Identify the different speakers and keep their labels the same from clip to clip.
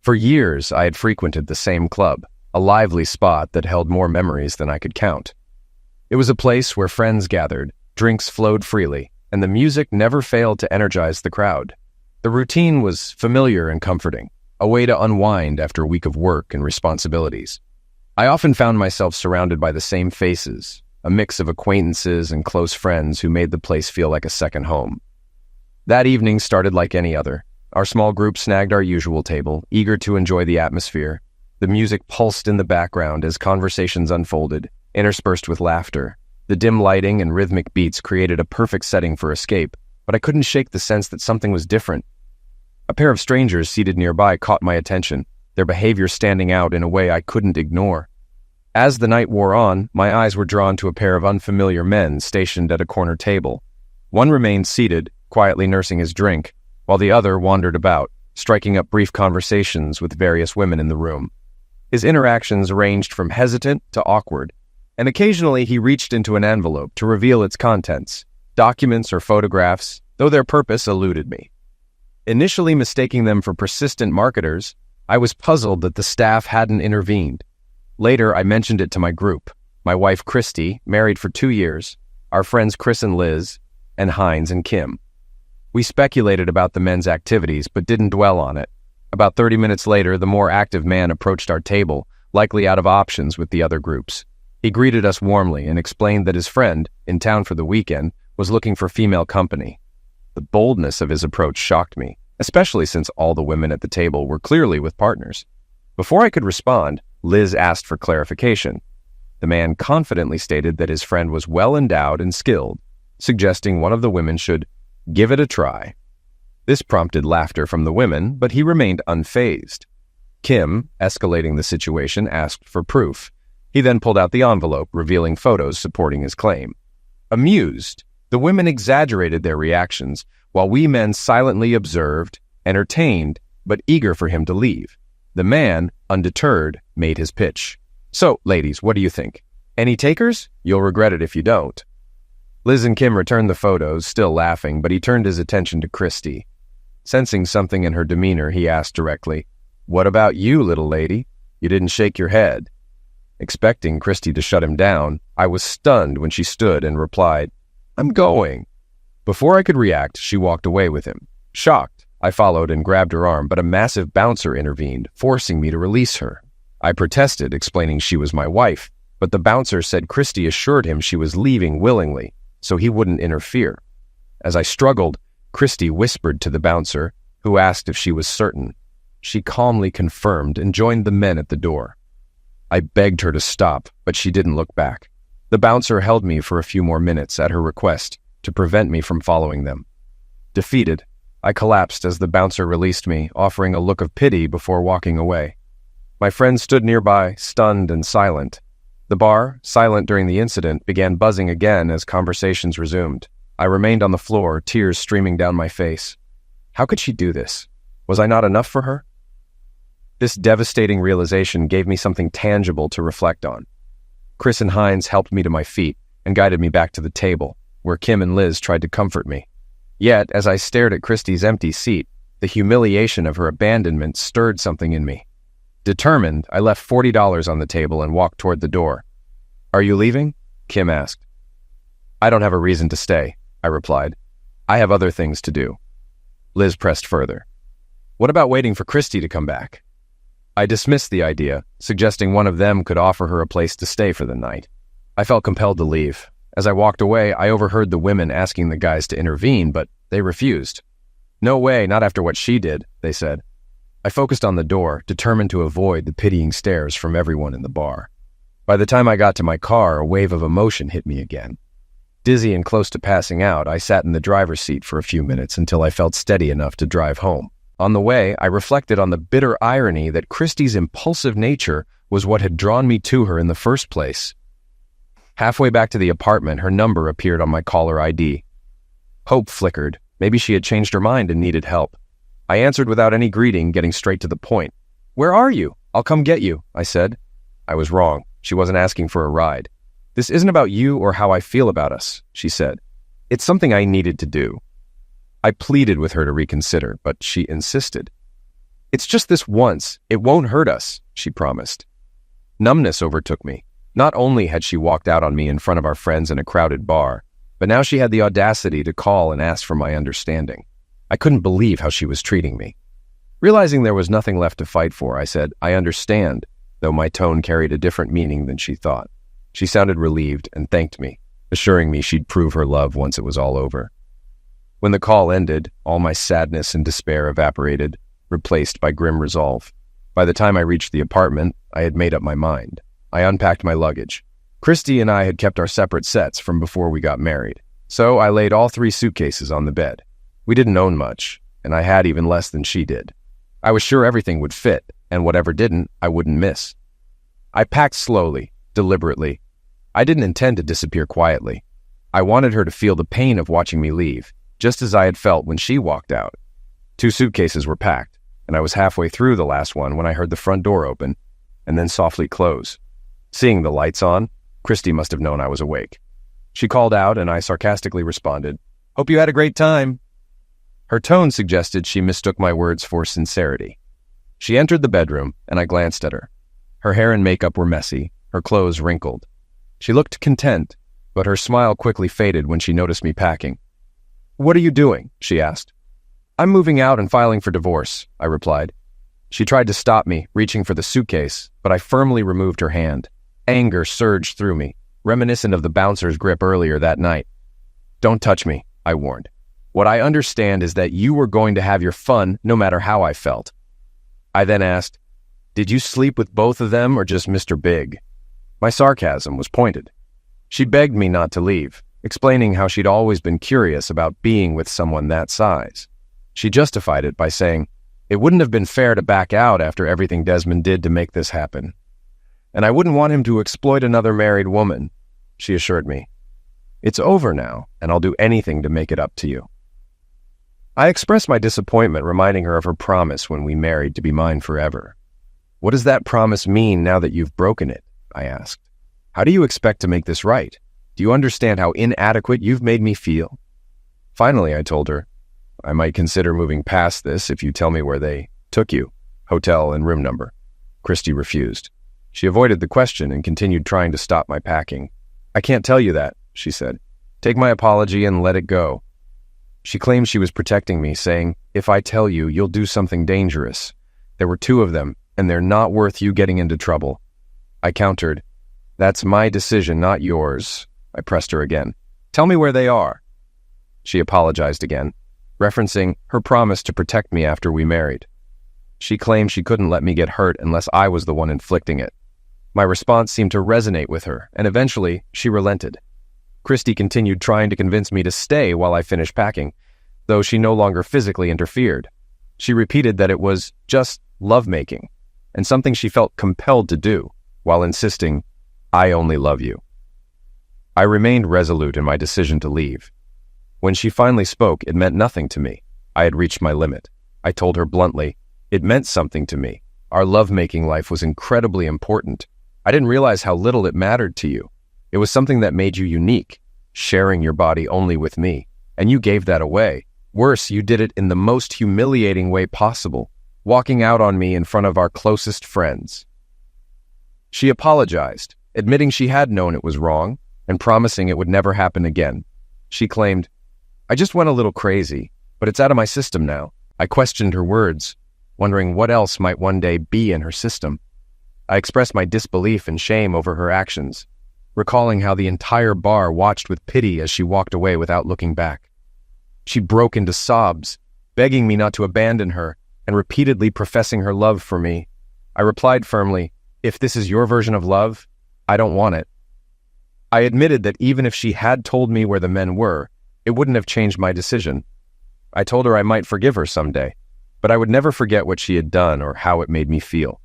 Speaker 1: For years, I had frequented the same club, a lively spot that held more memories than I could count. It was a place where friends gathered, drinks flowed freely, and the music never failed to energize the crowd. The routine was familiar and comforting, a way to unwind after a week of work and responsibilities. I often found myself surrounded by the same faces, a mix of acquaintances and close friends who made the place feel like a second home. That evening started like any other. Our small group snagged our usual table, eager to enjoy the atmosphere. The music pulsed in the background as conversations unfolded, interspersed with laughter. The dim lighting and rhythmic beats created a perfect setting for escape, but I couldn't shake the sense that something was different. A pair of strangers seated nearby caught my attention, their behavior standing out in a way I couldn't ignore. As the night wore on, my eyes were drawn to a pair of unfamiliar men stationed at a corner table. One remained seated, quietly nursing his drink, while the other wandered about, striking up brief conversations with various women in the room. His interactions ranged from hesitant to awkward, and occasionally he reached into an envelope to reveal its contents, documents or photographs, though their purpose eluded me. Initially mistaking them for persistent marketers, I was puzzled that the staff hadn't intervened. Later, I mentioned it to my group, my wife Christy, married for 2 years, our friends Chris and Liz, and Heinz and Kim. We speculated about the men's activities, but didn't dwell on it. About 30 minutes later, the more active man approached our table, likely out of options with the other groups. He greeted us warmly and explained that his friend, in town for the weekend, was looking for female company. The boldness of his approach shocked me, especially since all the women at the table were clearly with partners. Before I could respond, Liz asked for clarification. The man confidently stated that his friend was well endowed and skilled, suggesting one of the women should give it a try. This prompted laughter from the women, but he remained unfazed. Kim, escalating the situation, asked for proof. He then pulled out the envelope, revealing photos supporting his claim. Amused, the women exaggerated their reactions, while we men silently observed, entertained, but eager for him to leave. The man, undeterred, made his pitch. "So, ladies, what do you think? Any takers? You'll regret it if you don't." Liz and Kim returned the photos, still laughing, but he turned his attention to Christy. Sensing something in her demeanor, he asked directly, "What about you, little lady? You didn't shake your head." Expecting Christy to shut him down, I was stunned when she stood and replied, "I'm going." Before I could react, she walked away with him. Shocked, I followed and grabbed her arm, but a massive bouncer intervened, forcing me to release her. I protested, explaining she was my wife, but the bouncer said Christy assured him she was leaving willingly, so he wouldn't interfere. As I struggled, Christy whispered to the bouncer, who asked if she was certain. She calmly confirmed and joined the men at the door. I begged her to stop, but she didn't look back. The bouncer held me for a few more minutes at her request to prevent me from following them. Defeated, I collapsed as the bouncer released me, offering a look of pity before walking away. My friend stood nearby, stunned and silent. The bar, silent during the incident, began buzzing again as conversations resumed. I remained on the floor, tears streaming down my face. How could she do this? Was I not enough for her? This devastating realization gave me something tangible to reflect on. Chris and Heinz helped me to my feet and guided me back to the table, where Kim and Liz tried to comfort me. Yet, as I stared at Christy's empty seat, the humiliation of her abandonment stirred something in me. Determined, I left $40 on the table and walked toward the door. "Are you leaving?" Kim asked. "I don't have a reason to stay," I replied. "I have other things to do." Liz pressed further. "What about waiting for Christy to come back?" I dismissed the idea, suggesting one of them could offer her a place to stay for the night. I felt compelled to leave. As I walked away, I overheard the women asking the guys to intervene, but they refused. "No way, not after what she did," they said. I focused on the door, determined to avoid the pitying stares from everyone in the bar. By the time I got to my car, a wave of emotion hit me again. Dizzy and close to passing out, I sat in the driver's seat for a few minutes until I felt steady enough to drive home. On the way, I reflected on the bitter irony that Christy's impulsive nature was what had drawn me to her in the first place. Halfway back to the apartment, her number appeared on my caller ID. Hope flickered. Maybe she had changed her mind and needed help. I answered without any greeting, getting straight to the point. "Where are you? I'll come get you," I said. I was wrong. She wasn't asking for a ride. "This isn't about you or how I feel about us," she said. "It's something I needed to do." I pleaded with her to reconsider, but she insisted. "It's just this once. It won't hurt us," she promised. Numbness overtook me. Not only had she walked out on me in front of our friends in a crowded bar, but now she had the audacity to call and ask for my understanding. I couldn't believe how she was treating me. Realizing there was nothing left to fight for, I said, "I understand," though my tone carried a different meaning than she thought. She sounded relieved and thanked me, assuring me she'd prove her love once it was all over. When the call ended, all my sadness and despair evaporated, replaced by grim resolve. By the time I reached the apartment, I had made up my mind. I unpacked my luggage. Christy and I had kept our separate sets from before we got married, so I laid all 3 suitcases on the bed. We didn't own much, and I had even less than she did. I was sure everything would fit, and whatever didn't, I wouldn't miss. I packed slowly, deliberately. I didn't intend to disappear quietly. I wanted her to feel the pain of watching me leave, just as I had felt when she walked out. 2 suitcases were packed, and I was halfway through the last one when I heard the front door open, and then softly close. Seeing the lights on, Christy must have known I was awake. She called out, and I sarcastically responded, "Hope you had a great time." Her tone suggested she mistook my words for sincerity. She entered the bedroom, and I glanced at her. Her hair and makeup were messy, her clothes wrinkled. She looked content, but her smile quickly faded when she noticed me packing. "What are you doing?" she asked. "I'm moving out and filing for divorce," I replied. She tried to stop me, reaching for the suitcase, but I firmly removed her hand. Anger surged through me, reminiscent of the bouncer's grip earlier that night. "Don't touch me," I warned. "What I understand is that you were going to have your fun no matter how I felt." I then asked, "Did you sleep with both of them or just Mr. Big?" My sarcasm was pointed. She begged me not to leave, explaining how she'd always been curious about being with someone that size. She justified it by saying, "It wouldn't have been fair to back out after everything Desmond did to make this happen. And I wouldn't want him to exploit another married woman," she assured me. "It's over now, and I'll do anything to make it up to you." I expressed my disappointment, reminding her of her promise when we married to be mine forever. "What does that promise mean now that you've broken it?" I asked. "How do you expect to make this right? Do you understand how inadequate you've made me feel?" Finally, I told her, "I might consider moving past this if you tell me where they took you, hotel and room number." Christy refused. She avoided the question and continued trying to stop my packing. "I can't tell you that," she said. "Take my apology and let it go." She claimed she was protecting me, saying, "If I tell you, you'll do something dangerous. There were 2 of them, and they're not worth you getting into trouble." I countered, "That's my decision, not yours." I pressed her again. "Tell me where they are." She apologized again, referencing her promise to protect me after we married. She claimed she couldn't let me get hurt unless I was the one inflicting it. My response seemed to resonate with her, and eventually she relented. Christy continued trying to convince me to stay while I finished packing, though she no longer physically interfered. She repeated that it was just lovemaking, and something she felt compelled to do, while insisting, "I only love you." I remained resolute in my decision to leave. When she finally spoke, it meant nothing to me. I had reached my limit. I told her bluntly, "It meant something to me. Our lovemaking life was incredibly important. I didn't realize how little it mattered to you. It was something that made you unique, sharing your body only with me, and you gave that away. Worse, you did it in the most humiliating way possible, walking out on me in front of our closest friends." She apologized, admitting she had known it was wrong, and promising it would never happen again. She claimed, "I just went a little crazy, but it's out of my system now." I questioned her words, wondering what else might one day be in her system. I expressed my disbelief and shame over her actions, recalling how the entire bar watched with pity as she walked away without looking back. She broke into sobs, begging me not to abandon her, and repeatedly professing her love for me. I replied firmly, "If this is your version of love, I don't want it." I admitted that even if she had told me where the men were, it wouldn't have changed my decision. I told her I might forgive her someday, but I would never forget what she had done or how it made me feel.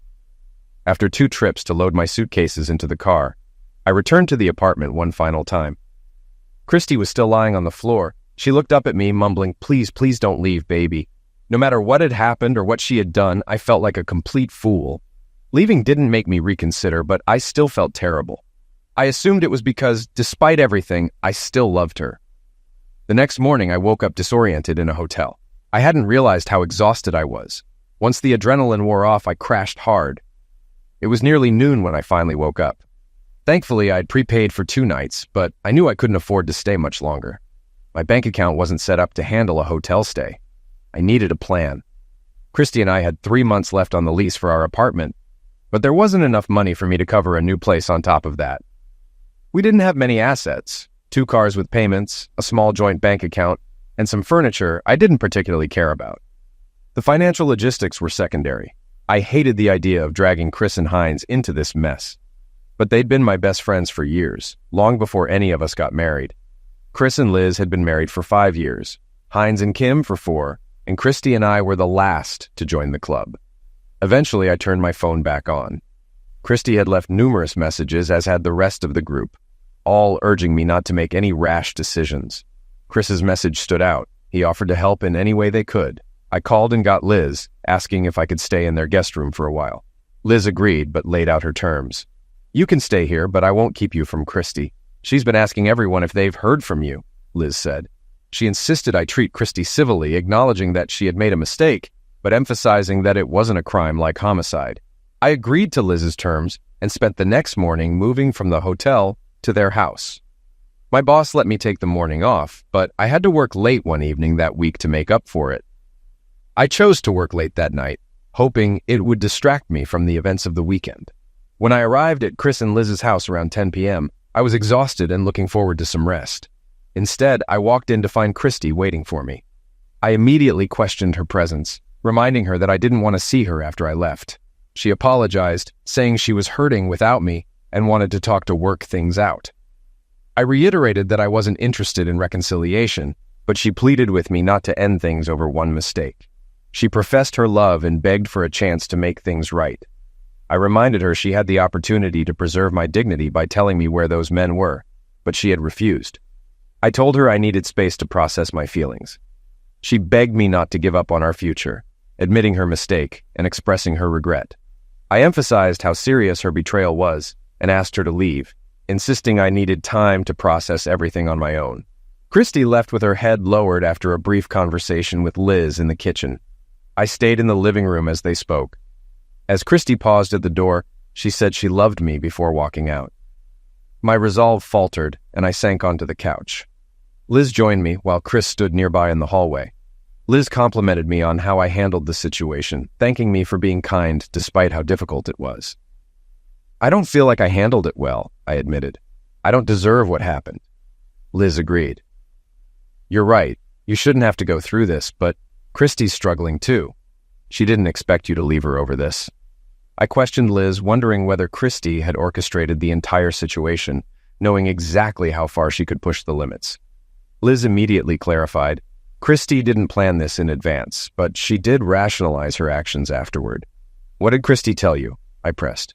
Speaker 1: After 2 trips to load my suitcases into the car, I returned to the apartment one final time. Christy was still lying on the floor. She looked up at me, mumbling, "Please, please don't leave, baby." No matter what had happened or what she had done, I felt like a complete fool. Leaving didn't make me reconsider, but I still felt terrible. I assumed it was because, despite everything, I still loved her. The next morning, I woke up disoriented in a hotel. I hadn't realized how exhausted I was. Once the adrenaline wore off, I crashed hard. It was nearly noon when I finally woke up. Thankfully, I'd prepaid for 2 nights, but I knew I couldn't afford to stay much longer. My bank account wasn't set up to handle a hotel stay. I needed a plan. Christy and I had 3 months left on the lease for our apartment, but there wasn't enough money for me to cover a new place on top of that. We didn't have many assets: 2 cars with payments, a small joint bank account, and some furniture I didn't particularly care about. The financial logistics were secondary. I hated the idea of dragging Chris and Heinz into this mess. But they'd been my best friends for years, long before any of us got married. Chris and Liz had been married for 5 years, Heinz and Kim for 4, and Christy and I were the last to join the club. Eventually, I turned my phone back on. Christy had left numerous messages, as had the rest of the group, all urging me not to make any rash decisions. Chris's message stood out. He offered to help in any way they could. I called and got Liz, asking if I could stay in their guest room for a while. Liz agreed, but laid out her terms. "You can stay here, but I won't keep you from Christy. She's been asking everyone if they've heard from you," Liz said. She insisted I treat Christy civilly, acknowledging that she had made a mistake, but emphasizing that it wasn't a crime like homicide. I agreed to Liz's terms and spent the next morning moving from the hotel to their house. My boss let me take the morning off, but I had to work late one evening that week to make up for it. I chose to work late that night, hoping it would distract me from the events of the weekend. When I arrived at Chris and Liz's house around 10 p.m., I was exhausted and looking forward to some rest. Instead, I walked in to find Christy waiting for me. I immediately questioned her presence, reminding her that I didn't want to see her after I left. She apologized, saying she was hurting without me and wanted to talk to work things out. I reiterated that I wasn't interested in reconciliation, but she pleaded with me not to end things over one mistake. She professed her love and begged for a chance to make things right. I reminded her she had the opportunity to preserve my dignity by telling me where those men were, but she had refused. I told her I needed space to process my feelings. She begged me not to give up on our future, admitting her mistake and expressing her regret. I emphasized how serious her betrayal was and asked her to leave, insisting I needed time to process everything on my own. Christy left with her head lowered after a brief conversation with Liz in the kitchen. I stayed in the living room as they spoke. As Christy paused at the door, she said she loved me before walking out. My resolve faltered, and I sank onto the couch. Liz joined me while Chris stood nearby in the hallway. Liz complimented me on how I handled the situation, thanking me for being kind despite how difficult it was. "I don't feel like I handled it well," I admitted. "I don't deserve what happened." Liz agreed. "You're right. You shouldn't have to go through this, but Christy's struggling too. She didn't expect you to leave her over this." I questioned Liz, wondering whether Christy had orchestrated the entire situation, knowing exactly how far she could push the limits. Liz immediately clarified, Christy didn't plan this in advance, but she did rationalize her actions afterward. "What did Christy tell you?" I pressed.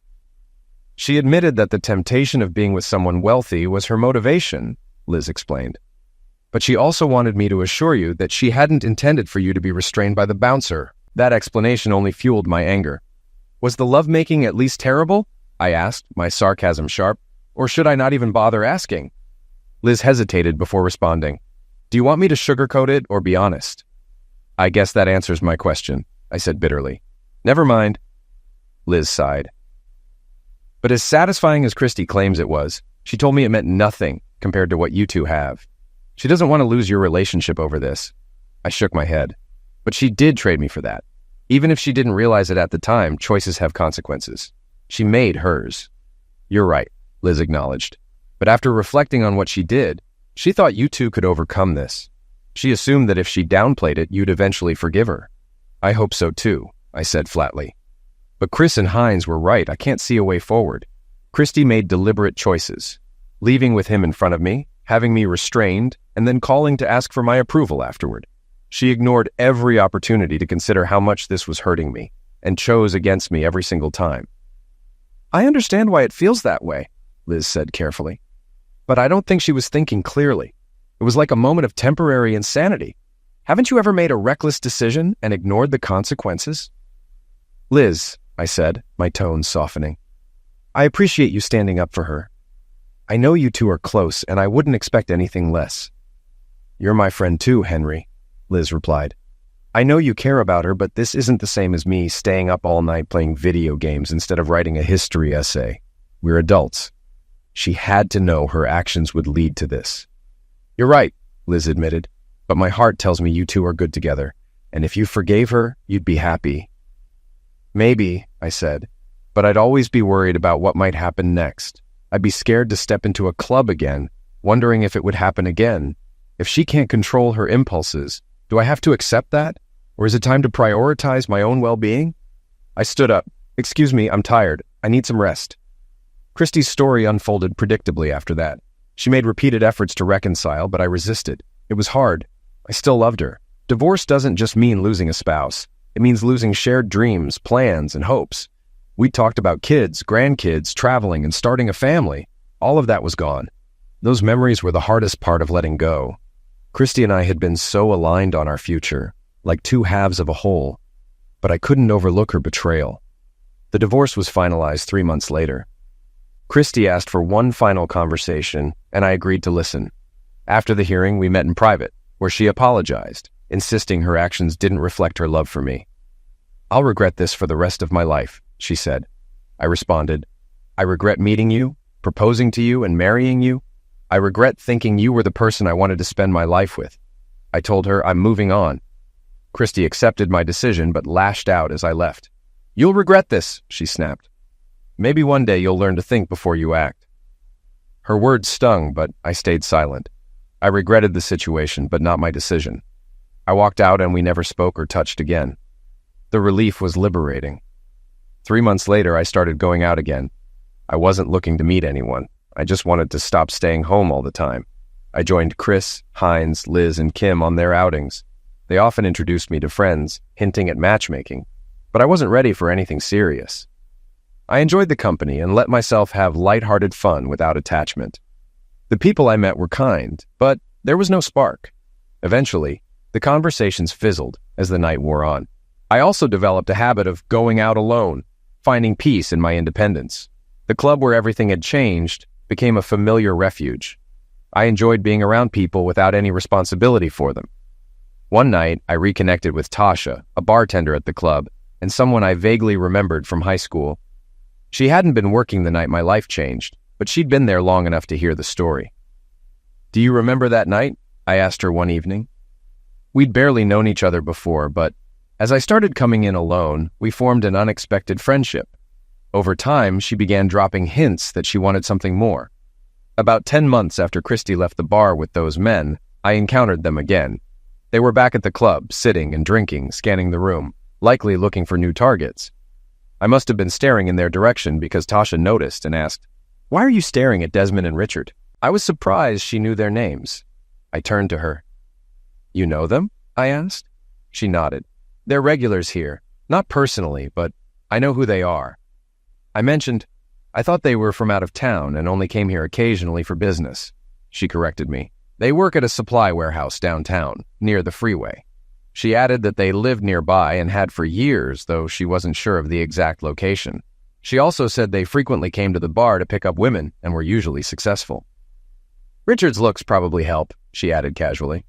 Speaker 1: "She admitted that the temptation of being with someone wealthy was her motivation," Liz explained. "But she also wanted me to assure you that she hadn't intended for you to be restrained by the bouncer." That explanation only fueled my anger. "Was the lovemaking at least terrible?" I asked, my sarcasm sharp. "Or should I not even bother asking?" Liz hesitated before responding. "Do you want me to sugarcoat it or be honest?" "I guess that answers my question," I said bitterly. "Never mind." Liz sighed. "But as satisfying as Christy claims it was, she told me it meant nothing compared to what you two have. She doesn't want to lose your relationship over this." I shook my head. "But she did trade me for that. Even if she didn't realize it at the time, choices have consequences. She made hers." "You're right," Liz acknowledged. "But after reflecting on what she did, she thought you two could overcome this. She assumed that if she downplayed it, you'd eventually forgive her." "I hope so too," I said flatly. "But Chris and Heinz were right. I can't see a way forward. Christy made deliberate choices, leaving with him in front of me, having me restrained, and then calling to ask for my approval afterward. She ignored every opportunity to consider how much this was hurting me, and chose against me every single time." "I understand why it feels that way," Liz said carefully. "But I don't think she was thinking clearly. It was like a moment of temporary insanity. Haven't you ever made a reckless decision and ignored the consequences?" "Liz," I said, my tone softening, "I appreciate you standing up for her. I know you two are close, and I wouldn't expect anything less." "You're my friend too, Henry," Liz replied. I know you care about her, but this isn't the same as me staying up all night playing video games instead of writing a history essay. We're adults. She had to know her actions would lead to this. You're right, Liz admitted, but my heart tells me you two are good together, and if you forgave her, you'd be happy. Maybe, I said, but I'd always be worried about what might happen next. I'd be scared to step into a club again, wondering if it would happen again. If she can't control her impulses, do I have to accept that? Or is it time to prioritize my own well-being? I stood up. Excuse me, I'm tired. I need some rest. Christy's story unfolded predictably after that. She made repeated efforts to reconcile, but I resisted. It was hard. I still loved her. Divorce doesn't just mean losing a spouse. It means losing shared dreams, plans, and hopes. We talked about kids, grandkids, traveling, and starting a family. All of that was gone. Those memories were the hardest part of letting go. Christy and I had been so aligned on our future, like two halves of a whole, but I couldn't overlook her betrayal. The divorce was finalized 3 months later. Christy asked for one final conversation, and I agreed to listen. After the hearing, we met in private, where she apologized, insisting her actions didn't reflect her love for me. I'll regret this for the rest of my life, she said. I responded, I regret meeting you, proposing to you, and marrying you. I regret thinking you were the person I wanted to spend my life with. I told her I'm moving on. Christy accepted my decision, but lashed out as I left. You'll regret this, she snapped. Maybe one day you'll learn to think before you act. Her words stung, but I stayed silent. I regretted the situation, but not my decision. I walked out and we never spoke or touched again. The relief was liberating. 3 months later, I started going out again. I wasn't looking to meet anyone. I just wanted to stop staying home all the time. I joined Chris, Hines, Liz, and Kim on their outings. They often introduced me to friends, hinting at matchmaking, but I wasn't ready for anything serious. I enjoyed the company and let myself have lighthearted fun without attachment. The people I met were kind, but there was no spark. Eventually, the conversations fizzled as the night wore on. I also developed a habit of going out alone, finding peace in my independence. The club where everything had changed became a familiar refuge. I enjoyed being around people without any responsibility for them. One night, I reconnected with Tasha, a bartender at the club, and someone I vaguely remembered from high school. She hadn't been working the night my life changed, but she'd been there long enough to hear the story. Do you remember that night? I asked her one evening. We'd barely known each other before, but as I started coming in alone, we formed an unexpected friendship. Over time, she began dropping hints that she wanted something more. About 10 months after Christy left the bar with those men, I encountered them again. They were back at the club, sitting and drinking, scanning the room, likely looking for new targets. I must have been staring in their direction because Tasha noticed and asked, "Why are you staring at Desmond and Richard?" I was surprised she knew their names. I turned to her. You know them? I asked. She nodded. They're regulars here. Not personally, but I know who they are. I mentioned, I thought they were from out of town and only came here occasionally for business. She corrected me. They work at a supply warehouse downtown, near the freeway. She added that they lived nearby and had for years, though she wasn't sure of the exact location. She also said they frequently came to the bar to pick up women and were usually successful. Richard's looks probably help, she added casually.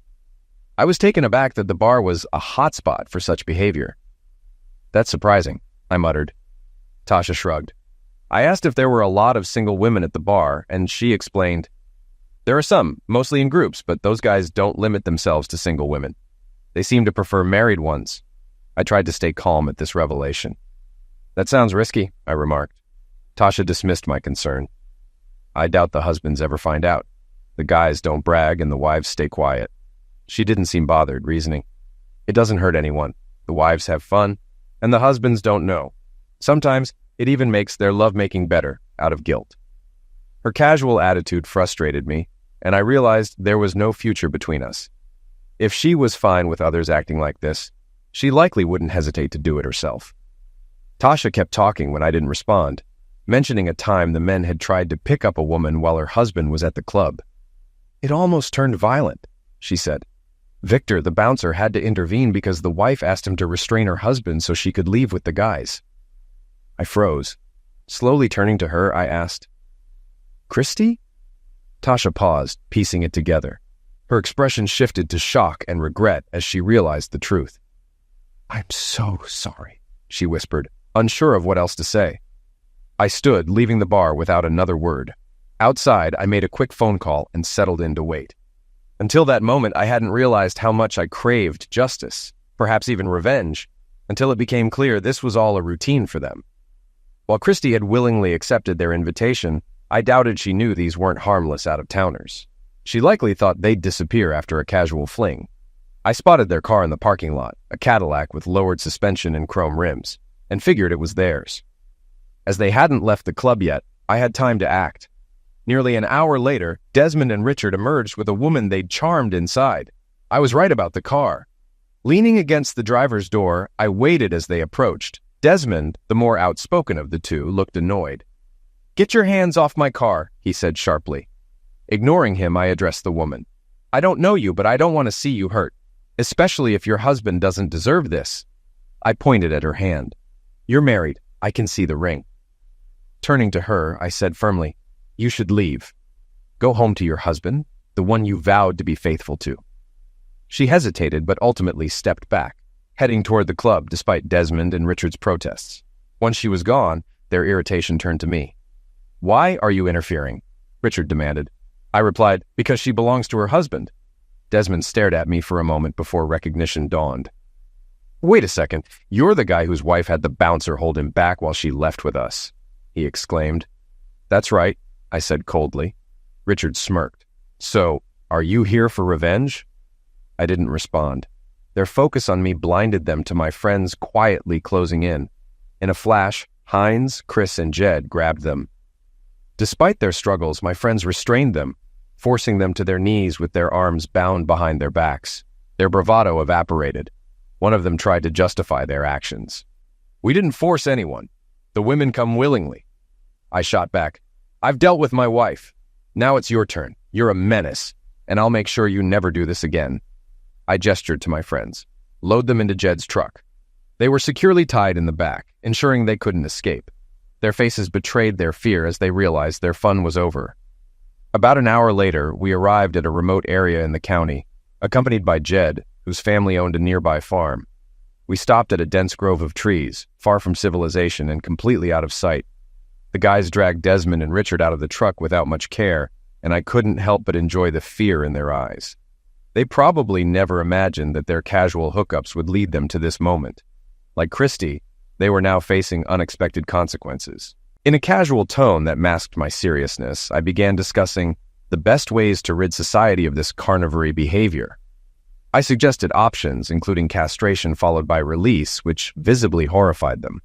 Speaker 1: I was taken aback that the bar was a hotspot for such behavior. That's surprising, I muttered. Tasha shrugged. I asked if there were a lot of single women at the bar, and she explained, there are some, mostly in groups, but those guys don't limit themselves to single women. They seem to prefer married ones. I tried to stay calm at this revelation. That sounds risky, I remarked. Tasha dismissed my concern. I doubt the husbands ever find out. The guys don't brag and the wives stay quiet. She didn't seem bothered, reasoning. It doesn't hurt anyone. The wives have fun, and the husbands don't know. Sometimes it even makes their lovemaking better, out of guilt. Her casual attitude frustrated me, and I realized there was no future between us. If she was fine with others acting like this, she likely wouldn't hesitate to do it herself. Tasha kept talking when I didn't respond, mentioning a time the men had tried to pick up a woman while her husband was at the club. It almost turned violent, she said. Victor, the bouncer, had to intervene because the wife asked him to restrain her husband so she could leave with the guys. I froze. Slowly turning to her, I asked, Christy? Tasha paused, piecing it together. Her expression shifted to shock and regret as she realized the truth. "I'm so sorry," she whispered, unsure of what else to say. I stood, leaving the bar without another word. Outside, I made a quick phone call and settled in to wait. Until that moment, I hadn't realized how much I craved justice, perhaps even revenge, until it became clear this was all a routine for them. While Christy had willingly accepted their invitation, I doubted she knew these weren't harmless out-of-towners. She likely thought they'd disappear after a casual fling. I spotted their car in the parking lot, a Cadillac with lowered suspension and chrome rims, and figured it was theirs. As they hadn't left the club yet, I had time to act. Nearly an hour later, Desmond and Richard emerged with a woman they'd charmed inside. I was right about the car. Leaning against the driver's door, I waited as they approached. Desmond, the more outspoken of the two, looked annoyed. "Get your hands off my car," he said sharply. Ignoring him, I addressed the woman. "I don't know you, but I don't want to see you hurt, especially if your husband doesn't deserve this." I pointed at her hand. "You're married. I can see the ring." Turning to her, I said firmly, "You should leave. Go home to your husband, the one you vowed to be faithful to." She hesitated, but ultimately stepped back, heading toward the club despite Desmond and Richard's protests. Once she was gone, their irritation turned to me. "Why are you interfering?" Richard demanded. I replied, "Because she belongs to her husband." Desmond stared at me for a moment before recognition dawned. "Wait a second, you're the guy whose wife had the bouncer hold him back while she left with us," he exclaimed. "That's right," I said coldly. Richard smirked. "So, are you here for revenge?" I didn't respond. Their focus on me blinded them to my friends quietly closing in. In a flash, Hines, Chris, and Jed grabbed them. Despite their struggles, my friends restrained them, forcing them to their knees with their arms bound behind their backs. Their bravado evaporated. One of them tried to justify their actions. "We didn't force anyone. The women come willingly." I shot back. "I've dealt with my wife. Now it's your turn. You're a menace, and I'll make sure you never do this again." I gestured to my friends. "Load them into Jed's truck." They were securely tied in the back, ensuring they couldn't escape. Their faces betrayed their fear as they realized their fun was over. About an hour later, we arrived at a remote area in the county, accompanied by Jed, whose family owned a nearby farm. We stopped at a dense grove of trees, far from civilization and completely out of sight. The guys dragged Desmond and Richard out of the truck without much care, and I couldn't help but enjoy the fear in their eyes. They probably never imagined that their casual hookups would lead them to this moment. Like Christy, they were now facing unexpected consequences. In a casual tone that masked my seriousness, I began discussing the best ways to rid society of this carnivory behavior. I suggested options, including castration followed by release, which visibly horrified them.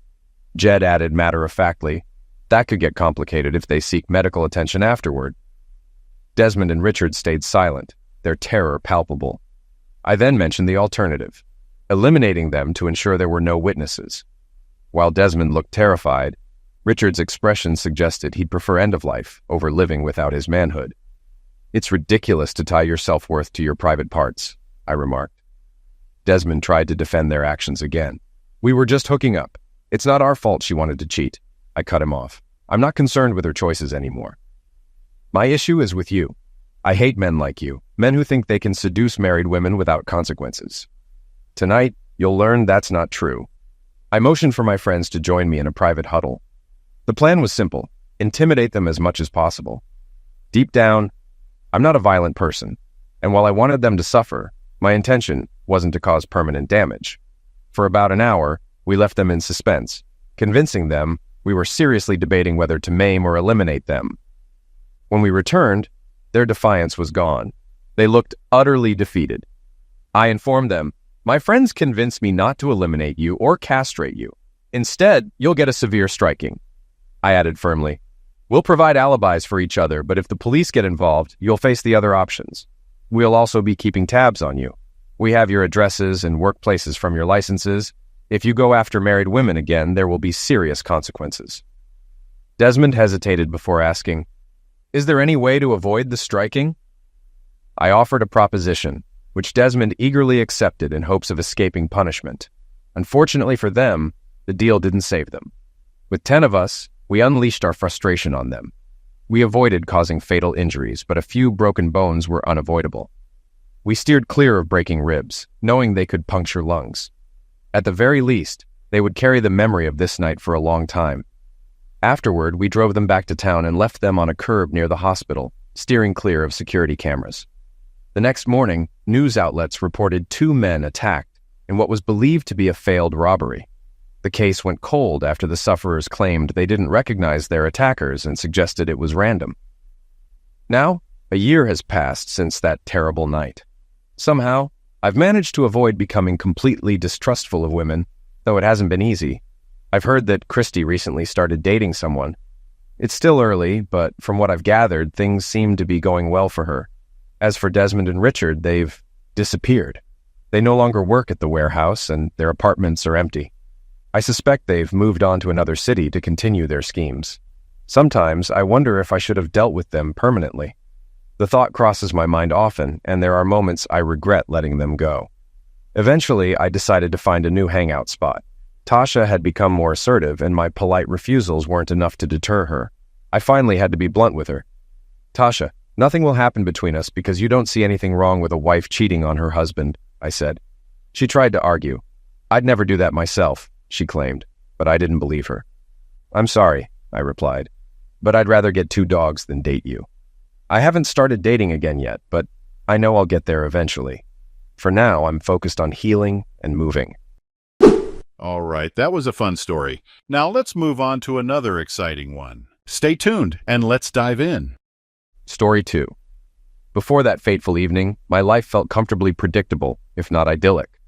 Speaker 1: Jed added matter-of-factly, "That could get complicated if they seek medical attention afterward." Desmond and Richard stayed silent, their terror palpable. I then mentioned the alternative, eliminating them to ensure there were no witnesses. While Desmond looked terrified, Richard's expression suggested he'd prefer end of life over living without his manhood. "It's ridiculous to tie your self-worth to your private parts," I remarked. Desmond tried to defend their actions again. "We were just hooking up. It's not our fault she wanted to cheat." I cut him off. "I'm not concerned with her choices anymore. My issue is with you. I hate men like you, men who think they can seduce married women without consequences. Tonight, you'll learn that's not true." I motioned for my friends to join me in a private huddle. The plan was simple: intimidate them as much as possible. Deep down, I'm not a violent person, and while I wanted them to suffer, my intention wasn't to cause permanent damage. For about an hour, we left them in suspense, convincing them we were seriously debating whether to maim or eliminate them. When we returned, their defiance was gone. They looked utterly defeated. I informed them, "My friends convinced me not to eliminate you or castrate you. Instead, you'll get a severe striking." I added firmly, "We'll provide alibis for each other, but if the police get involved, you'll face the other options. We'll also be keeping tabs on you. We have your addresses and workplaces from your licenses. If you go after married women again, there will be serious consequences." Desmond hesitated before asking, "Is there any way to avoid the striking?" I offered a proposition, which Desmond eagerly accepted in hopes of escaping punishment. Unfortunately for them, the deal didn't save them. With 10 of us, we unleashed our frustration on them. We avoided causing fatal injuries, but a few broken bones were unavoidable. We steered clear of breaking ribs, knowing they could puncture lungs. At the very least, they would carry the memory of this night for a long time. Afterward, we drove them back to town and left them on a curb near the hospital, steering clear of security cameras. The next morning, news outlets reported 2 men attacked in what was believed to be a failed robbery. The case went cold after the sufferers claimed they didn't recognize their attackers and suggested it was random. Now, a year has passed since that terrible night. Somehow, I've managed to avoid becoming completely distrustful of women, though it hasn't been easy. I've heard that Christy recently started dating someone. It's still early, but from what I've gathered, things seem to be going well for her. As for Desmond and Richard, they've disappeared. They no longer work at the warehouse, and their apartments are empty. I suspect they've moved on to another city to continue their schemes. Sometimes I wonder if I should have dealt with them permanently. The thought crosses my mind often, and there are moments I regret letting them go. Eventually, I decided to find a new hangout spot. Tasha had become more assertive, and my polite refusals weren't enough to deter her. I finally had to be blunt with her. "Tasha, nothing will happen between us because you don't see anything wrong with a wife cheating on her husband," I said. She tried to argue. "I'd never do that myself," she claimed, but I didn't believe her. "I'm sorry," I replied, "but I'd rather get 2 dogs than date you. I haven't started dating again yet, but I know I'll get there eventually. For now, I'm focused on healing and moving."
Speaker 2: All right, that was a fun story. Now let's move on to another exciting one. Stay tuned and let's dive in.
Speaker 1: Story 2. Before that fateful evening, my life felt comfortably predictable, if not idyllic.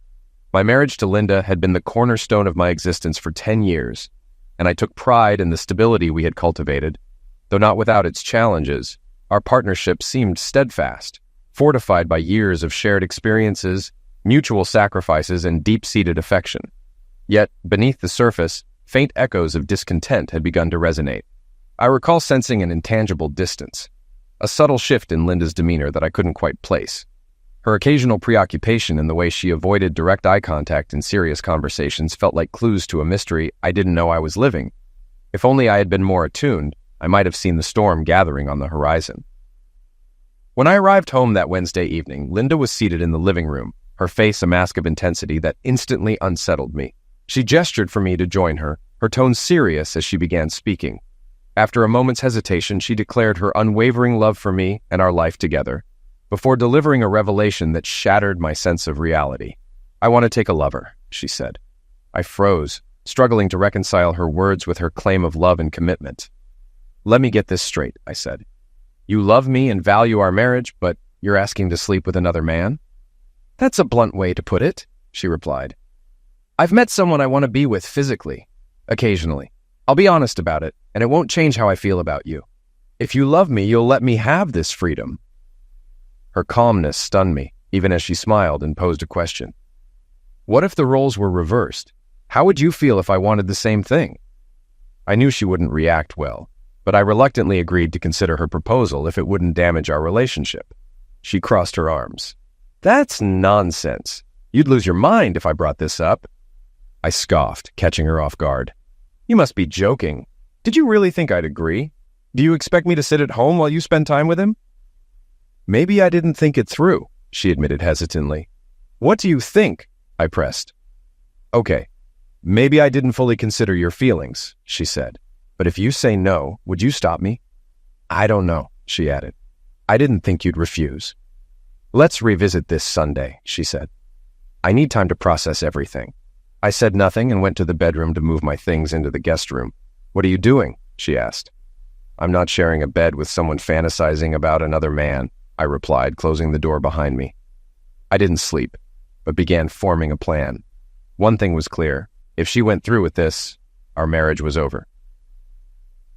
Speaker 1: My marriage to Linda had been the cornerstone of my existence for 10 years, and I took pride in the stability we had cultivated. Though not without its challenges, our partnership seemed steadfast, fortified by years of shared experiences, mutual sacrifices, and deep-seated affection. Yet, beneath the surface, faint echoes of discontent had begun to resonate. I recall sensing an intangible distance, a subtle shift in Linda's demeanor that I couldn't quite place. Her occasional preoccupation in the way she avoided direct eye contact in serious conversations felt like clues to a mystery I didn't know I was living. If only I had been more attuned, I might have seen the storm gathering on the horizon. When I arrived home that Wednesday evening, Linda was seated in the living room, her face a mask of intensity that instantly unsettled me. She gestured for me to join her, her tone serious as she began speaking. After a moment's hesitation, she declared her unwavering love for me and our life together, before delivering a revelation that shattered my sense of reality. "I want to take a lover," she said. I froze, struggling to reconcile her words with her claim of love and commitment. "Let me get this straight," I said. "You love me and value our marriage, but you're asking to sleep with another man?" "That's a blunt way to put it," she replied. "I've met someone I want to be with physically, occasionally. I'll be honest about it, and it won't change how I feel about you. If you love me, you'll let me have this freedom." Her calmness stunned me, even as she smiled and posed a question. "What if the roles were reversed? How would you feel if I wanted the same thing?" I knew she wouldn't react well, but I reluctantly agreed to consider her proposal if it wouldn't damage our relationship. She crossed her arms. "That's nonsense. You'd lose your mind if I brought this up." I scoffed, catching her off guard. "You must be joking. Did you really think I'd agree? Do you expect me to sit at home while you spend time with him?" "Maybe I didn't think it through," she admitted hesitantly. "What do you think?" I pressed. "Okay, maybe I didn't fully consider your feelings," she said. "But if you say no, would you stop me?" "I don't know," she added. "I didn't think you'd refuse." "Let's revisit this Sunday," she said. "I need time to process everything." I said nothing and went to the bedroom to move my things into the guest room. "What are you doing?" she asked. "I'm not sharing a bed with someone fantasizing about another man," I replied, closing the door behind me. I didn't sleep, but began forming a plan. One thing was clear. If she went through with this, our marriage was over.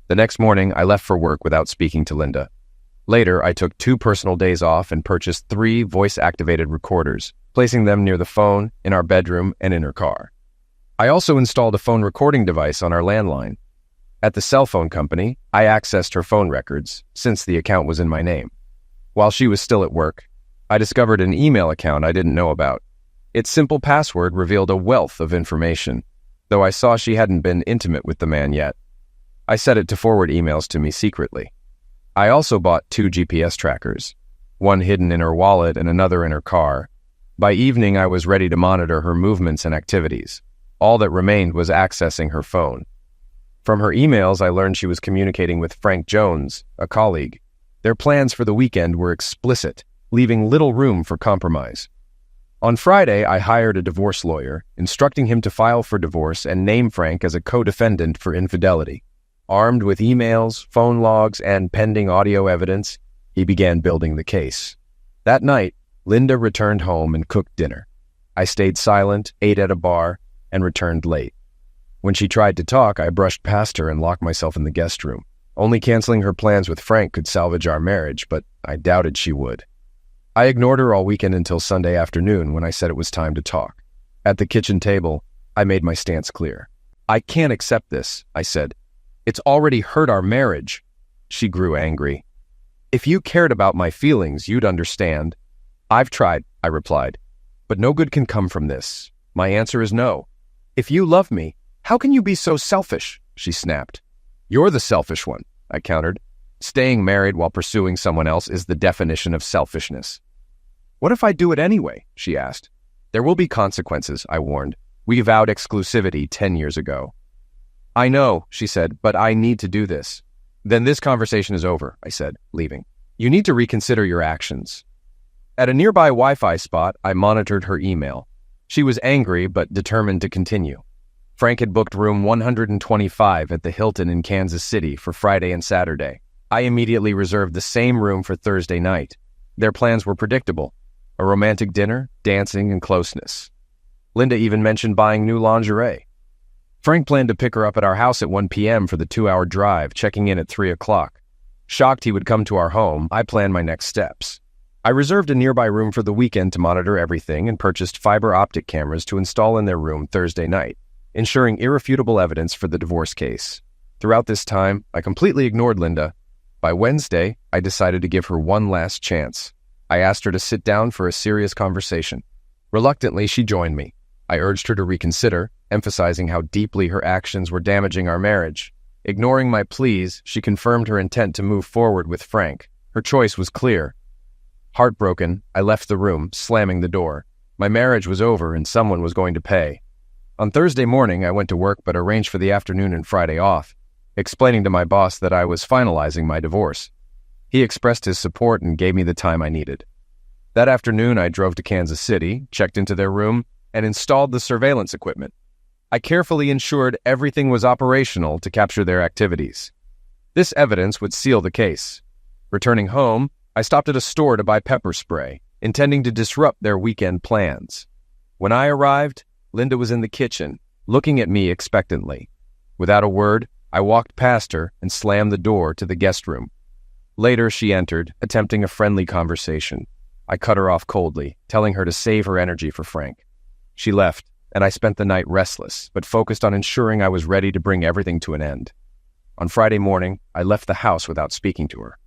Speaker 1: The next morning, I left for work without speaking to Linda. Later, I took 2 personal days off and purchased 3 voice-activated recorders, placing them near the phone, in our bedroom, and in her car. I also installed a phone recording device on our landline. At the cell phone company, I accessed her phone records, since the account was in my name. While she was still at work, I discovered an email account I didn't know about. Its simple password revealed a wealth of information, though I saw she hadn't been intimate with the man yet. I set it to forward emails to me secretly. I also bought 2 GPS trackers, one hidden in her wallet and another in her car. By evening, I was ready to monitor her movements and activities. All that remained was accessing her phone. From her emails, I learned she was communicating with Frank Jones, a colleague. Their plans for the weekend were explicit, leaving little room for compromise. On Friday, I hired a divorce lawyer, instructing him to file for divorce and name Frank as a co-defendant for infidelity. Armed with emails, phone logs, and pending audio evidence, he began building the case. That night, Linda returned home and cooked dinner. I stayed silent, ate at a bar, and returned late. When she tried to talk, I brushed past her and locked myself in the guest room. Only canceling her plans with Frank could salvage our marriage, but I doubted she would. I ignored her all weekend until Sunday afternoon when I said it was time to talk. At the kitchen table, I made my stance clear. "I can't accept this," I said. "It's already hurt our marriage." She grew angry. "If you cared about my feelings, you'd understand." "I've tried," I replied, "but no good can come from this. My answer is no." "If you love me, how can you be so selfish?" she snapped. "You're the selfish one," I countered. "Staying married while pursuing someone else is the definition of selfishness." "What if I do it anyway?" she asked. "There will be consequences," I warned. "We vowed exclusivity 10 years ago." "I know," she said, "but I need to do this." "Then this conversation is over," I said, leaving. "You need to reconsider your actions." At a nearby Wi-Fi spot, I monitored her email. She was angry but determined to continue. Frank had booked room 125 at the Hilton in Kansas City for Friday and Saturday. I immediately reserved the same room for Thursday night. Their plans were predictable: a romantic dinner, dancing, and closeness. Linda even mentioned buying new lingerie. Frank planned to pick her up at our house at 1 p.m. for the 2-hour drive, checking in at 3 o'clock. Shocked he would come to our home, I planned my next steps. I reserved a nearby room for the weekend to monitor everything and purchased fiber optic cameras to install in their room Thursday night, ensuring irrefutable evidence for the divorce case. Throughout this time, I completely ignored Linda. By Wednesday, I decided to give her one last chance. I asked her to sit down for a serious conversation. Reluctantly, she joined me. I urged her to reconsider, emphasizing how deeply her actions were damaging our marriage. Ignoring my pleas, she confirmed her intent to move forward with Frank. Her choice was clear. Heartbroken, I left the room, slamming the door. My marriage was over and someone was going to pay. On Thursday morning, I went to work but arranged for the afternoon and Friday off, explaining to my boss that I was finalizing my divorce. He expressed his support and gave me the time I needed. That afternoon, I drove to Kansas City, checked into their room, and installed the surveillance equipment. I carefully ensured everything was operational to capture their activities. This evidence would seal the case. Returning home, I stopped at a store to buy pepper spray, intending to disrupt their weekend plans. When I arrived, Linda was in the kitchen, looking at me expectantly. Without a word, I walked past her and slammed the door to the guest room. Later, she entered, attempting a friendly conversation. I cut her off coldly, telling her to save her energy for Frank. She left, and I spent the night restless, but focused on ensuring I was ready to bring everything to an end. On Friday morning, I left the house without speaking to her.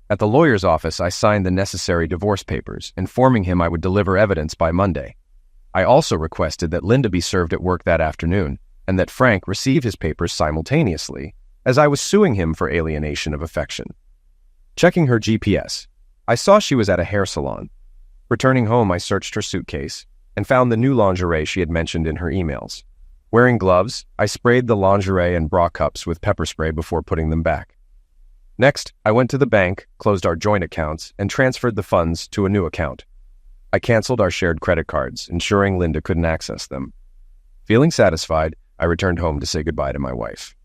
Speaker 1: At the lawyer's office, I signed the necessary divorce papers, informing him I would deliver evidence by Monday. I also requested that Linda be served at work that afternoon, and that Frank receive his papers simultaneously, as I was suing him for alienation of affection. Checking her GPS, I saw she was at a hair salon. Returning home, I searched her suitcase and found the new lingerie she had mentioned in her emails. Wearing gloves, I sprayed the lingerie and bra cups with pepper spray before putting them back. Next, I went to the bank, closed our joint accounts, and transferred the funds to a new account. I canceled our shared credit cards, ensuring Linda couldn't access them. Feeling satisfied, I returned home to say goodbye to my wife.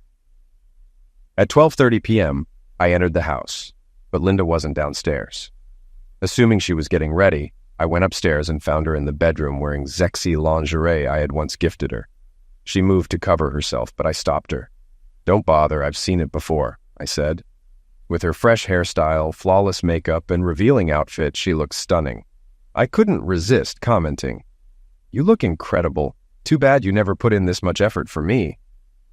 Speaker 1: At 12:30 p.m., I entered the house, but Linda wasn't downstairs. Assuming she was getting ready, I went upstairs and found her in the bedroom wearing sexy lingerie I had once gifted her. She moved to cover herself, but I stopped her. "Don't bother, I've seen it before," I said. With her fresh hairstyle, flawless makeup, and revealing outfit, she looked stunning. I couldn't resist commenting, "You look incredible. Too bad you never put in this much effort for me."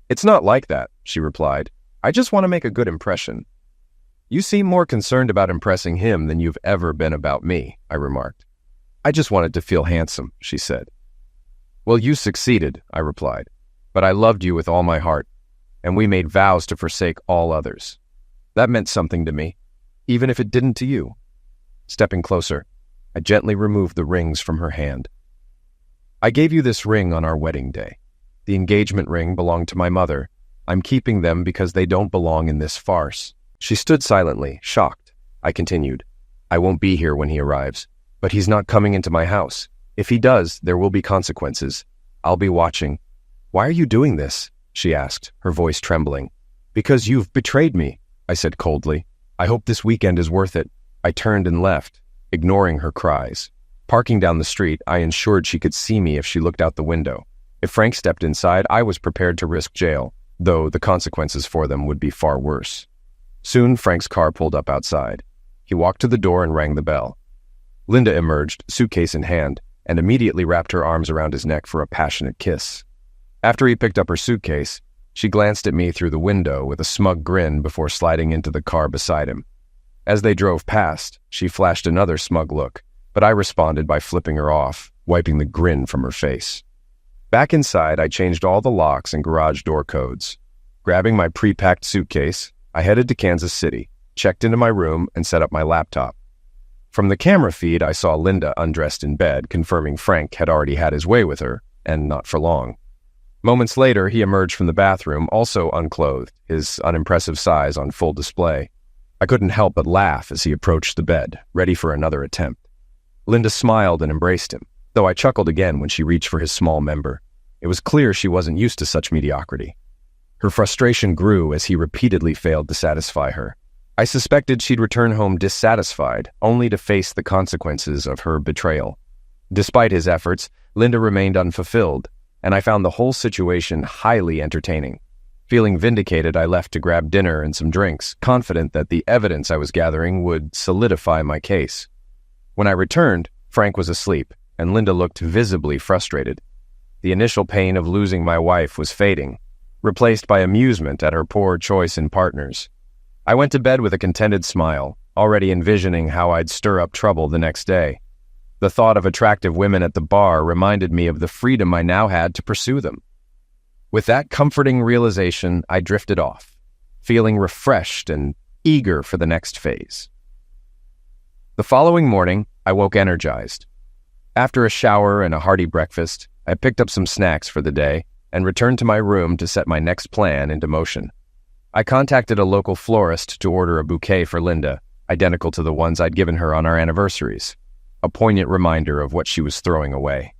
Speaker 1: "It's not like that," she replied. "I just want to make a good impression." "You seem more concerned about impressing him than you've ever been about me," I remarked. "I just wanted to feel handsome," she said. "Well, you succeeded," I replied. "But I loved you with all my heart, and we made vows to forsake all others. That meant something to me, even if it didn't to you." Stepping closer, I gently removed the rings from her hand. I gave you this ring on our wedding day. The engagement ring belonged to my mother. I'm keeping them because they don't belong in this farce. She stood silently, shocked. I continued. I won't be here when he arrives, but he's not coming into my house. If he does, there will be consequences. I'll be watching. Why are you doing this? She asked, her voice trembling. Because you've betrayed me, I said coldly. I hope this weekend is worth it. I turned and left, ignoring her cries. Parking down the street, I ensured she could see me if she looked out the window. If Frank stepped inside, I was prepared to risk jail, though the consequences for them would be far worse. Soon, Frank's car pulled up outside. He walked to the door and rang the bell. Linda emerged, suitcase in hand, and immediately wrapped her arms around his neck for a passionate kiss. After he picked up her suitcase, she glanced at me through the window with a smug grin before sliding into the car beside him. As they drove past, she flashed another smug look, but I responded by flipping her off, wiping the grin from her face. Back inside, I changed all the locks and garage door codes. Grabbing my pre-packed suitcase, I headed to Kansas City, checked into my room, and set up my laptop. From the camera feed, I saw Linda undressed in bed, confirming Frank had already had his way with her, and not for long. Moments later, he emerged from the bathroom, also unclothed, his unimpressive size on full display. I couldn't help but laugh as he approached the bed, ready for another attempt. Linda smiled and embraced him, though I chuckled again when she reached for his small member. It was clear she wasn't used to such mediocrity. Her frustration grew as he repeatedly failed to satisfy her. I suspected she'd return home dissatisfied, only to face the consequences of her betrayal. Despite his efforts, Linda remained unfulfilled, and I found the whole situation highly entertaining. Feeling vindicated, I left to grab dinner and some drinks, confident that the evidence I was gathering would solidify my case. When I returned, Frank was asleep, and Linda looked visibly frustrated. The initial pain of losing my wife was fading, replaced by amusement at her poor choice in partners. I went to bed with a contented smile, already envisioning how I'd stir up trouble the next day. The thought of attractive women at the bar reminded me of the freedom I now had to pursue them. With that comforting realization, I drifted off, feeling refreshed and eager for the next phase. The following morning, I woke energized. After a shower and a hearty breakfast, I picked up some snacks for the day and returned to my room to set my next plan into motion. I contacted a local florist to order a bouquet for Linda, identical to the ones I'd given her on our anniversaries, a poignant reminder of what she was throwing away.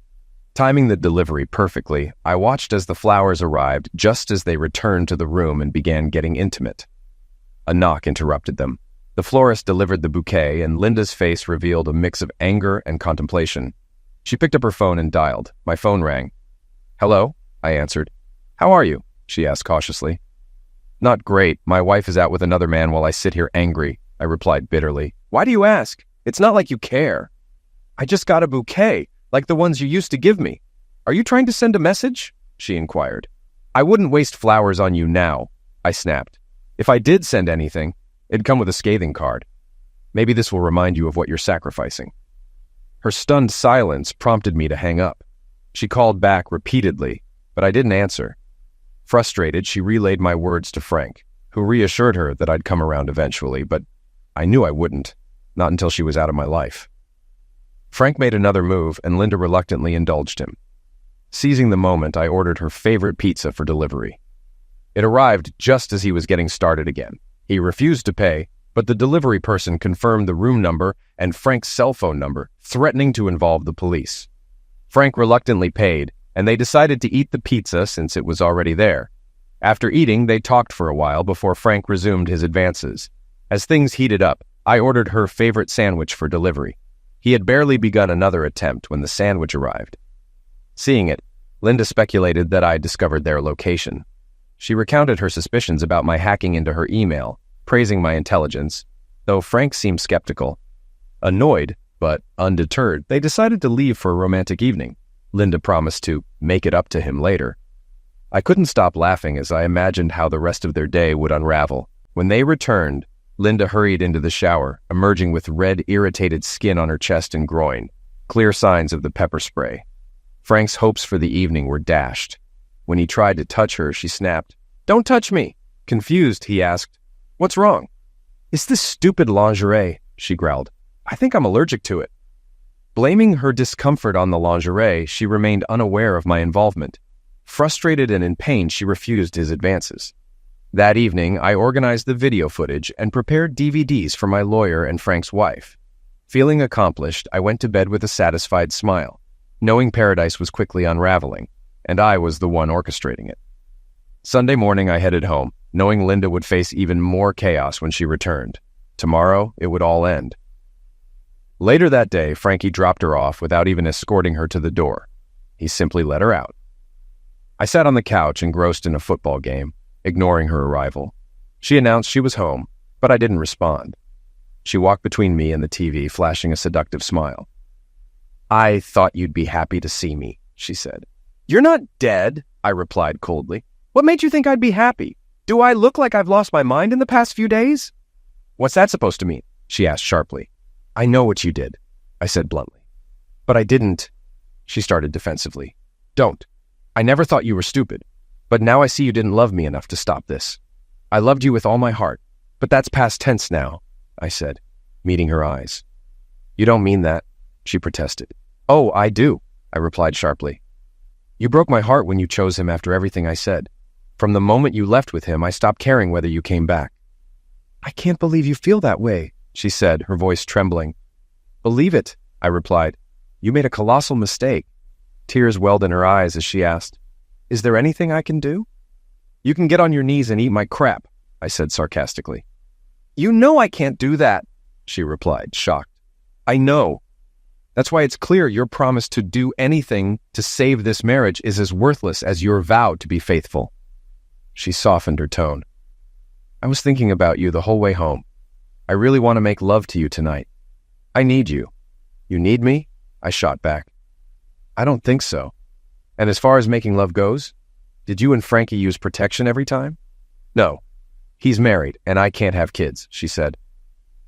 Speaker 1: Timing the delivery perfectly, I watched as the flowers arrived just as they returned to the room and began getting intimate. A knock interrupted them. The florist delivered the bouquet, and Linda's face revealed a mix of anger and contemplation. She picked up her phone and dialed. My phone rang. "Hello?" I answered. "How are you?" she asked cautiously. "Not great. My wife is out with another man while I sit here angry," I replied bitterly. "Why do you ask? It's not like you care." "I just got a bouquet, like the ones you used to give me. Are you trying to send a message?" she inquired. "I wouldn't waste flowers on you now," I snapped. "If I did send anything, it'd come with a scathing card. Maybe this will remind you of what you're sacrificing." Her stunned silence prompted me to hang up. She called back repeatedly, but I didn't answer. Frustrated, she relayed my words to Frank, who reassured her that I'd come around eventually, but I knew I wouldn't, not until she was out of my life. Frank made another move, and Linda reluctantly indulged him. Seizing the moment, I ordered her favorite pizza for delivery. It arrived just as he was getting started again. He refused to pay, but the delivery person confirmed the room number and Frank's cell phone number, threatening to involve the police. Frank reluctantly paid, and they decided to eat the pizza since it was already there. After eating, they talked for a while before Frank resumed his advances. As things heated up, I ordered her favorite sandwich for delivery. He had barely begun another attempt when the sandwich arrived. Seeing it, Linda speculated that I'd discovered their location. She recounted her suspicions about my hacking into her email, praising my intelligence, though Frank seemed skeptical. Annoyed, but undeterred, they decided to leave for a romantic evening. Linda promised to make it up to him later. I couldn't stop laughing as I imagined how the rest of their day would unravel. When they returned, Linda hurried into the shower, emerging with red, irritated skin on her chest and groin, clear signs of the pepper spray. Frank's hopes for the evening were dashed. When he tried to touch her, she snapped, "Don't touch me!" Confused, he asked, "What's wrong?" "It's this stupid lingerie," she growled. "I think I'm allergic to it." Blaming her discomfort on the lingerie, she remained unaware of my involvement. Frustrated and in pain, she refused his advances. That evening, I organized the video footage and prepared DVDs for my lawyer and Frank's wife. Feeling accomplished, I went to bed with a satisfied smile, knowing paradise was quickly unraveling, and I was the one orchestrating it. Sunday morning, I headed home, knowing Linda would face even more chaos when she returned. Tomorrow, it would all end. Later that day, Frankie dropped her off without even escorting her to the door. He simply let her out. I sat on the couch engrossed in a football game, ignoring her arrival. She announced she was home, but I didn't respond. She walked between me and the TV, flashing a seductive smile. "I thought you'd be happy to see me," she said. "You're not dead," I replied coldly. "What made you think I'd be happy? Do I look like I've lost my mind in the past few days?" "What's that supposed to mean?" she asked sharply. "I know what you did," I said bluntly. "But I didn't," she started defensively. "Don't. I never thought you were stupid. But now I see you didn't love me enough to stop this. I loved you with all my heart, but that's past tense now," I said, meeting her eyes. "You don't mean that," she protested. "Oh, I do," I replied sharply. "You broke my heart when you chose him after everything I said. From the moment you left with him, I stopped caring whether you came back." "I can't believe you feel that way," she said, her voice trembling. "Believe it," I replied. "You made a colossal mistake." Tears welled in her eyes as she asked, "Is there anything I can do?" "You can get on your knees and eat my crap," I said sarcastically. "You know I can't do that," she replied, shocked. "I know. That's why it's clear your promise to do anything to save this marriage is as worthless as your vow to be faithful." She softened her tone. "I was thinking about you the whole way home. I really want to make love to you tonight. I need you." "You need me?" I shot back. "I don't think so. And as far as making love goes, did you and Frankie use protection every time?" "No. He's married, and I can't have kids," she said.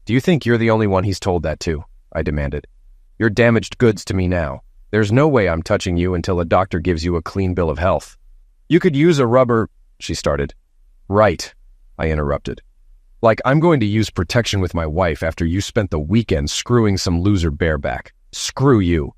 Speaker 1: "Do you think you're the only one he's told that to?" I demanded. "You're damaged goods to me now. There's no way I'm touching you until a doctor gives you a clean bill of health." "You could use a rubber," she started. "Right," I interrupted. "Like I'm going to use protection with my wife after you spent the weekend screwing some loser bareback. Screw you."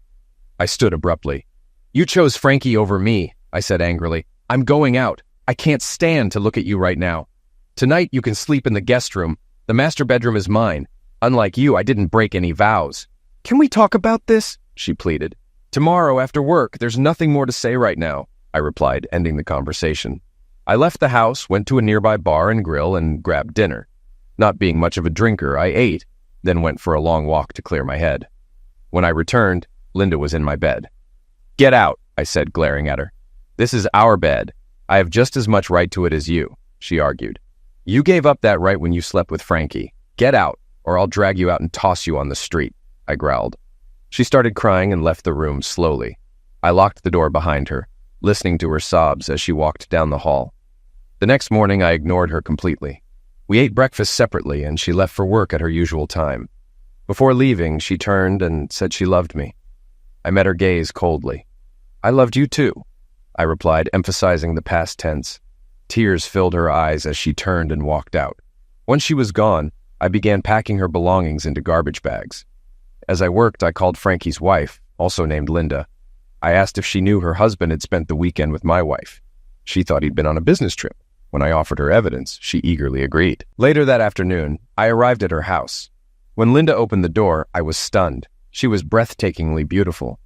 Speaker 1: I stood abruptly. "You chose Frankie over me," I said angrily. "I'm going out. I can't stand to look at you right now. Tonight you can sleep in the guest room. The master bedroom is mine. Unlike you, I didn't break any vows." "Can we talk about this?" she pleaded. "Tomorrow after work, there's nothing more to say right now," I replied, ending the conversation. I left the house, went to a nearby bar and grill, and grabbed dinner. Not being much of a drinker, I ate, then went for a long walk to clear my head. When I returned, Linda was in my bed. "Get out," I said, glaring at her. "This is our bed. I have just as much right to it as you," she argued. "You gave up that right when you slept with Frankie. Get out, or I'll drag you out and toss you on the street," I growled. She started crying and left the room slowly. I locked the door behind her, listening to her sobs as she walked down the hall. The next morning, I ignored her completely. We ate breakfast separately, and she left for work at her usual time. Before leaving, she turned and said she loved me. I met her gaze coldly. "I loved you too," I replied, emphasizing the past tense. Tears filled her eyes as she turned and walked out. Once she was gone, I began packing her belongings into garbage bags. As I worked, I called Frankie's wife, also named Linda. I asked if she knew her husband had spent the weekend with my wife. She thought he'd been on a business trip. When I offered her evidence, she eagerly agreed. Later that afternoon, I arrived at her house. When Linda opened the door, I was stunned. She was breathtakingly beautiful.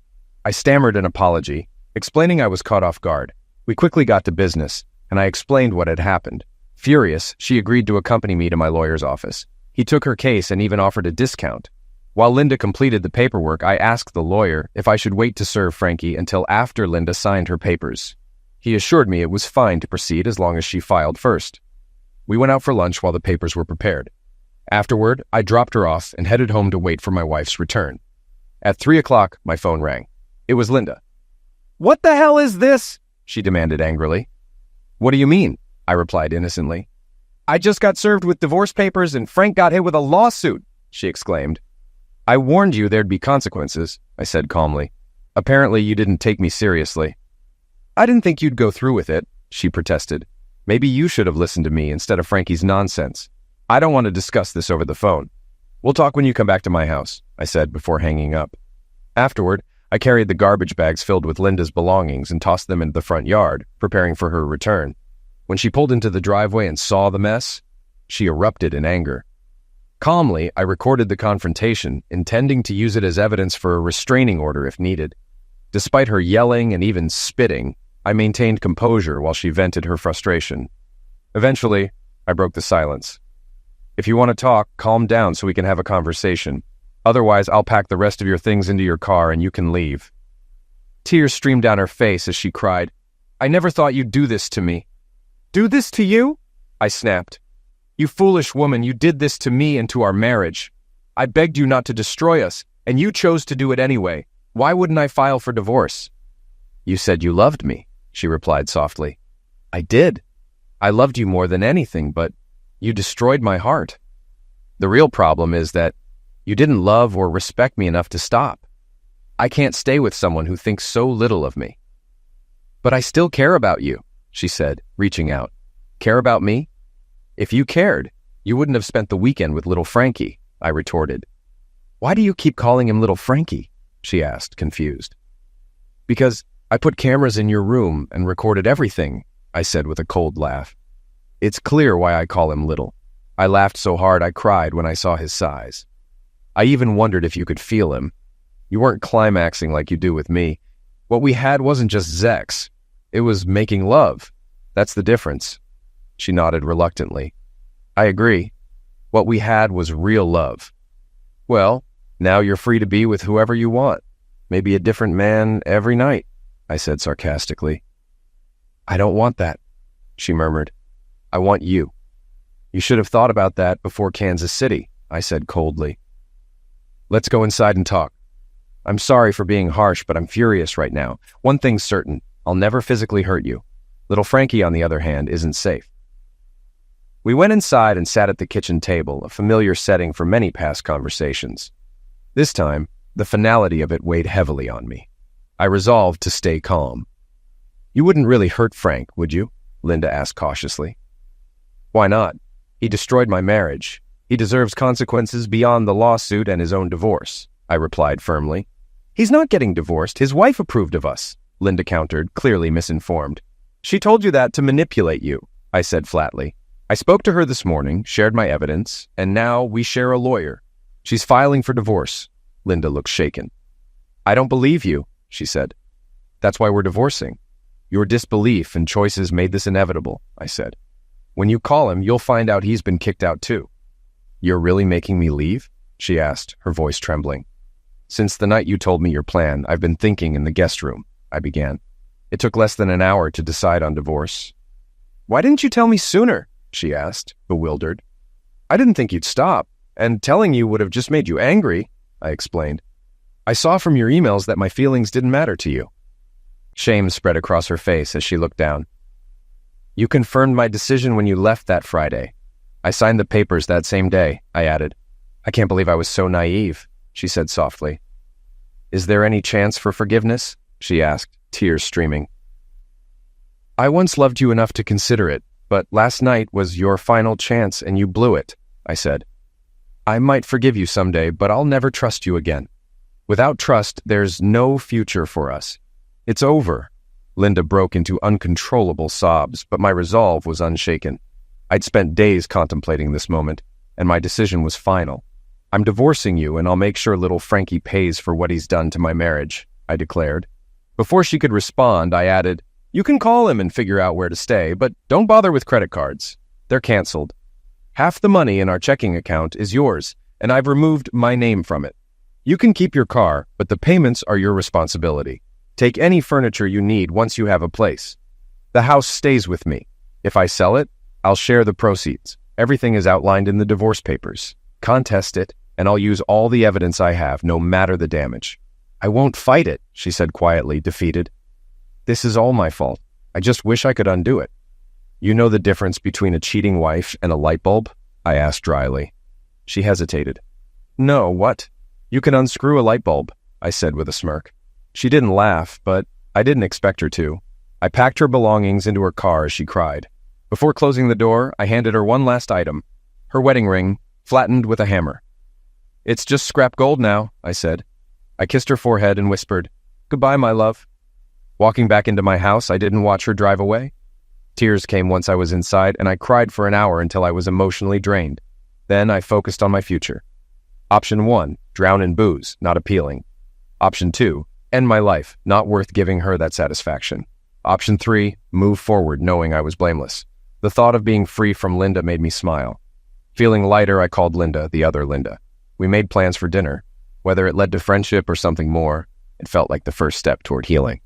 Speaker 1: I stammered an apology, explaining I was caught off guard. We quickly got to business, and I explained what had happened. Furious, she agreed to accompany me to my lawyer's office. He took her case and even offered a discount. While Linda completed the paperwork, I asked the lawyer if I should wait to serve Frankie until after Linda signed her papers. He assured me it was fine to proceed as long as she filed first. We went out for lunch while the papers were prepared. Afterward, I dropped her off and headed home to wait for my wife's return. At 3 o'clock, my phone rang. It was Linda. "What the hell is this?" she demanded angrily. "What do you mean?" I replied innocently. "I just got served with divorce papers and Frank got hit with a lawsuit," she exclaimed. "I warned you there'd be consequences," I said calmly. "Apparently you didn't take me seriously." "I didn't think you'd go through with it," she protested. "Maybe you should have listened to me instead of Frankie's nonsense. I don't want to discuss this over the phone. We'll talk when you come back to my house," I said before hanging up. Afterward, I carried the garbage bags filled with Linda's belongings and tossed them into the front yard, preparing for her return. When she pulled into the driveway and saw the mess, she erupted in anger. Calmly, I recorded the confrontation, intending to use it as evidence for a restraining order if needed. Despite her yelling and even spitting, I maintained composure while she vented her frustration. Eventually, I broke the silence. If you want to talk, calm down so we can have a conversation. Otherwise, I'll pack the rest of your things into your car and you can leave. Tears streamed down her face as she cried, "I never thought you'd do this to me." "Do this to you?" I snapped. "You foolish woman, you did this to me and to our marriage. I begged you not to destroy us, and you chose to do it anyway. Why wouldn't I file for divorce?" "You said you loved me," she replied softly. "I did. I loved you more than anything, but you destroyed my heart. The real problem is that you didn't love or respect me enough to stop. I can't stay with someone who thinks so little of me." "But I still care about you," she said, reaching out. "Care about me? If you cared, you wouldn't have spent the weekend with little Frankie," I retorted. "Why do you keep calling him little Frankie?" she asked, confused. "Because I put cameras in your room and recorded everything," I said with a cold laugh. "It's clear why I call him little. I laughed so hard I cried when I saw his size. I even wondered if you could feel him. You weren't climaxing like you do with me. What we had wasn't just sex. It was making love. That's the difference." She nodded reluctantly. "I agree. What we had was real love." "Well, now you're free to be with whoever you want. Maybe a different man every night," I said sarcastically. "I don't want that," she murmured. "I want you." "You should have thought about that before Kansas City," I said coldly. "Let's go inside and talk. I'm sorry for being harsh, but I'm furious right now. One thing's certain, I'll never physically hurt you. Little Frankie, on the other hand, isn't safe." We went inside and sat at the kitchen table, a familiar setting for many past conversations. This time, the finality of it weighed heavily on me. I resolved to stay calm. "You wouldn't really hurt Frank, would you?" Linda asked cautiously. "Why not? He destroyed my marriage. He deserves consequences beyond the lawsuit and his own divorce," I replied firmly. "He's not getting divorced. His wife approved of us," Linda countered, clearly misinformed. "She told you that to manipulate you," I said flatly. "I spoke to her this morning, shared my evidence, and now we share a lawyer. She's filing for divorce." Linda looked shaken. "I don't believe you," she said. "That's why we're divorcing. Your disbelief and choices made this inevitable," I said. "When you call him, you'll find out he's been kicked out too." "You're really making me leave?" she asked, her voice trembling. "Since the night you told me your plan, I've been thinking in the guest room," I began. "It took less than an hour to decide on divorce." "Why didn't you tell me sooner?" she asked, bewildered. "I didn't think you'd stop, and telling you would have just made you angry," I explained. "I saw from your emails that my feelings didn't matter to you." Shame spread across her face as she looked down. "You confirmed my decision when you left that Friday. I signed the papers that same day," I added. "I can't believe I was so naive," she said softly. "Is there any chance for forgiveness?" she asked, tears streaming. "I once loved you enough to consider it, but last night was your final chance and you blew it," I said. "I might forgive you someday, but I'll never trust you again. Without trust, there's no future for us. It's over." Linda broke into uncontrollable sobs, but my resolve was unshaken. I'd spent days contemplating this moment, and my decision was final. "I'm divorcing you, and I'll make sure little Frankie pays for what he's done to my marriage," I declared. Before she could respond, I added, "You can call him and figure out where to stay, but don't bother with credit cards. They're canceled. Half the money in our checking account is yours, and I've removed my name from it. You can keep your car, but the payments are your responsibility. Take any furniture you need once you have a place. The house stays with me. If I sell it, I'll share the proceeds. Everything is outlined in the divorce papers. Contest it, and I'll use all the evidence I have, no matter the damage." "I won't fight it," she said quietly, defeated. "This is all my fault. I just wish I could undo it." "You know the difference between a cheating wife and a light bulb?" I asked dryly. She hesitated. "No, what?" "You can unscrew a light bulb," I said with a smirk. She didn't laugh, but I didn't expect her to. I packed her belongings into her car as she cried. Before closing the door, I handed her one last item, her wedding ring, flattened with a hammer. "It's just scrap gold now," I said. I kissed her forehead and whispered, "Goodbye, my love." Walking back into my house, I didn't watch her drive away. Tears came once I was inside, and I cried for an hour until I was emotionally drained. Then I focused on my future. Option 1, drown in booze, not appealing. Option 2, end my life, not worth giving her that satisfaction. Option 3, move forward knowing I was blameless. The thought of being free from Linda made me smile. Feeling lighter, I called Linda, the other Linda. We made plans for dinner. Whether it led to friendship or something more, it felt like the first step toward healing.